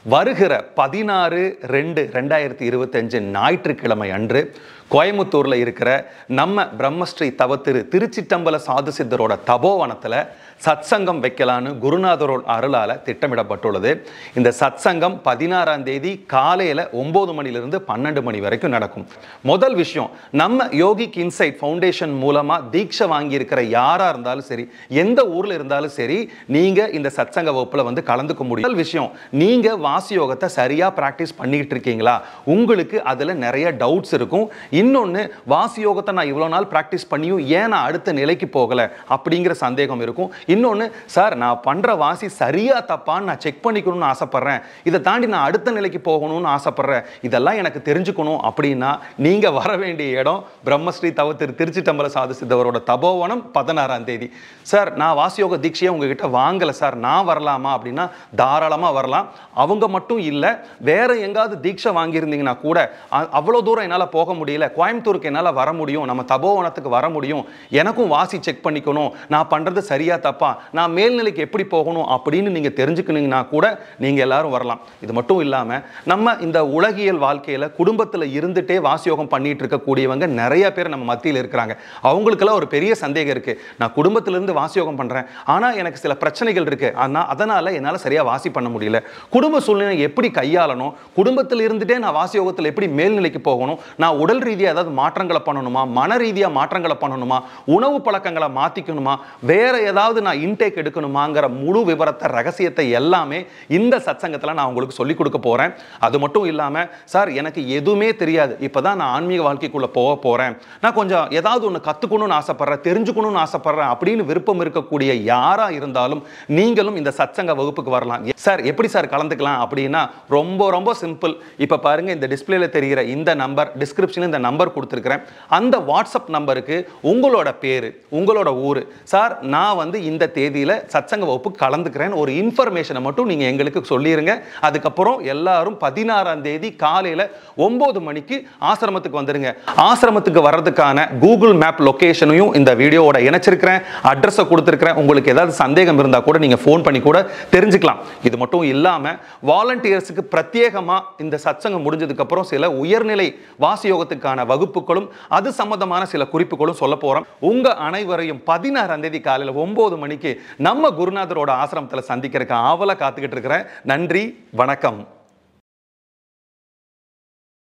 வருகிற 16/2/2025 ஞாயிற்றுக்கிழமை அன்று கோயம்புத்தூர்ல இருக்கிற நம்ம பிரம்மஸ்ரீ தவத்திரு திருச்சிட்டம்பல சாது சித்தரோட தபோவனத்துல சத்சங்கம் வைக்கலான்னு குருநாதரோட அருளால திட்டமிடப்பட்டுள்ளது. இந்த சத்சங்கம் 16ஆம் தேதி காலையில 9 மணிலிருந்து 12 மணி வரைக்கும் நடக்கும். முதல் விஷயம், நம்ம யோகிக் இன்சைட் ஃபவுண்டேஷன் மூலமா தீட்சை வாங்கி இருக்கிற யாரா இருந்தாலும் சரி, எந்த ஊர்ல இருந்தாலும் சரி, நீங்க இந்த சத்சங்க வகுப்புல வந்து கலந்துக்க முடியும். முதல் விஷயம், நீங்க வாசி யோகத்தை சரியா பிராக்டிஸ் பண்ணிட்டு இருக்கீங்களா? உங்களுக்கு அதுல நிறைய டவுட்ஸ் இருக்கும். இன்னொன்னு, வாசி யோகத்தை நான் இவ்வளவு நாள் பிராக்டிஸ் பண்ணியும் ஏன் நான் அடுத்த நிலைக்கு போகல அப்படிங்கிற சந்தேகம் இருக்கும். இன்னொன்னு, சார் நான் பண்ற வாசி சரியா தப்பான்னு நான் செக் பண்ணிக்கணும்னு ஆசைப்படுறேன், இதை தாண்டி நான் அடுத்த நிலைக்கு போகணும்னு ஆசைப்படுறேன், இதெல்லாம் எனக்கு தெரிஞ்சுக்கணும் அப்படின்னா நீங்க வர வேண்டிய இடம் பிரம்மஸ்ரீ தவத்திரு திருச்சிட்டம்பல சாது சித்தவரோட தபோவனம் 16ஆம் தேதி. சார் நான் வாசியோக தீட்சையை உங்ககிட்ட வாங்கல சார், நான் வரலாமா அப்படின்னா தாராளமா வரலாம். அவங்க மட்டும் இல்ல, வேற எங்காவது தீட்சை வாங்கியிருந்தீங்கன்னா கூட அவ்வளவு தூரம் என்னால போக முடியல, கோயம்புத்தூருக்கு என்னால வர முடியும், நம்ம தபோவனத்துக்கு வர முடியும், எனக்கும் வாசி செக் பண்ணிக்கணும், நான் பண்றது சரியா தப்பா, நான் மேல்நிலைக்கு எப்படி போகணும் அப்படின்னு நீங்க தெரிஞ்சுக்கணுங்கன்னா கூட நீங்க எல்லாரும் வரலாம். இது மட்டும் இல்லாம நம்ம இந்த உலகியல் வாழ்க்கையில குடும்பத்துல இருந்துட்டே வாசியோகம் பண்ணிட்டு இருக்கக்கூடியவங்க நிறைய பேர் நம்ம மத்தியில் இருக்கிறாங்க. அவங்களுக்கெல்லாம் ஒரு பெரிய சந்தேகம் இருக்கு, நான் குடும்பத்துல இருந்து வாசியோகம் பண்றேன், ஆனா எனக்கு சில பிரச்சனைகள் இருக்கு, அதனால என்னால சரியா வாசி பண்ண முடியல, குடும்ப சூழ்நிலை எப்படி கையாளணும், குடும்பத்தில் இருந்துட்டே நான் வாசியோகத்தில் எப்படி மேல்நிலைக்கு போகணும், நான் உடல் ரீதியா ஏதாவது மாற்றங்களை பண்ணணுமா, மன ரீதியா மாற்றங்களை பண்ணணுமா, உணவு பழக்கங்களை மாத்திக்கணுமா, வேற ஏதாவது நான் இன்டேக் எடுக்கணுமாங்கிற முழு விவரத்தை ரகசியத்தை எல்லாமே இந்த சத்சங்கத்தில் நான் உங்களுக்கு சொல்லிக் கொடுக்க போறேன். அது மட்டும் இல்லாம, சார் எனக்கு எதுவுமே தெரியாது, இப்பதான் நான் ஆன்மீக வாழ்க்கைக்குள்ள போக போறேன், நான் கொஞ்சம் ஏதாவது ஒன்று கத்துக்கணும்னு ஆசைப்படுறேன், தெரிஞ்சுக்கணும்னு ஆசைப்படுறேன் அப்படின்னு விருப்பம் இருக்கக்கூடிய யாரா இருந்தாலும் நீங்களும் இந்த சத்சங்க வகுப்புக்கு வரலாம். சார் எப்படி சார் கலந்துக்கலாம் அப்படின்னா ரொம்ப ரொம்ப சிம்பிள். இப்ப பாருங்க, இந்த டிஸ்பிளேல தெரிகிற இந்த நம்பர், டிஸ்கிரிப்ஷன்ல இந்த நம்பர் கொடுத்திருக்கிறேன், அந்த வாட்ஸ்அப் நம்பருக்கு உங்களோட பேரு, உங்களோட ஊரு, சார் நான் வந்து இந்த தேதியில சத்சங்க வகுப்பு கலந்துக்கிறேன் ஒரு இன்ஃபர்மேஷனை மட்டும் நீங்க எங்களுக்கு சொல்லிருங்க. அதுக்கப்புறம் எல்லாரும் 16ஆம் தேதி காலையில 9 மணிக்கு ஆசிரமத்துக்கு வந்துருங்க. ஆசிரமத்துக்கு வர்றதுக்கான கூகுள் மேப் லொகேஷனையும் இந்த வீடியோவோட இணைச்சிருக்கிறேன், அட்ரஸை கொடுத்திருக்கிறேன். உங்களுக்கு ஏதாவது சந்தேகம் இருந்தா கூட நீங்க ஃபோன் பண்ணி கூட தெரிஞ்சுக்கலாம். இது மட்டும் இல்லாம வாலண்டியர்ஸுக்கு பிரத்யேகமா இந்த சத்சங்கம் முடிஞ்சதுக்கு அப்புறம் சில உயர்நிலை வாசியோகத்துக்கான வகுப்புகளும் அது சம்பந்தமான சில குறிப்புகளும் சொல்ல போறோம். உங்க அனைவரையும் 16ஆம் தேதி காலையில 9 மணிக்கு நம்ம குருநாதரோட ஆசிரமத்தில் சந்திக்கிறதுக்கு ஆவலா காத்துக்கிட்டு இருக்கிறேன். நன்றி, வணக்கம்.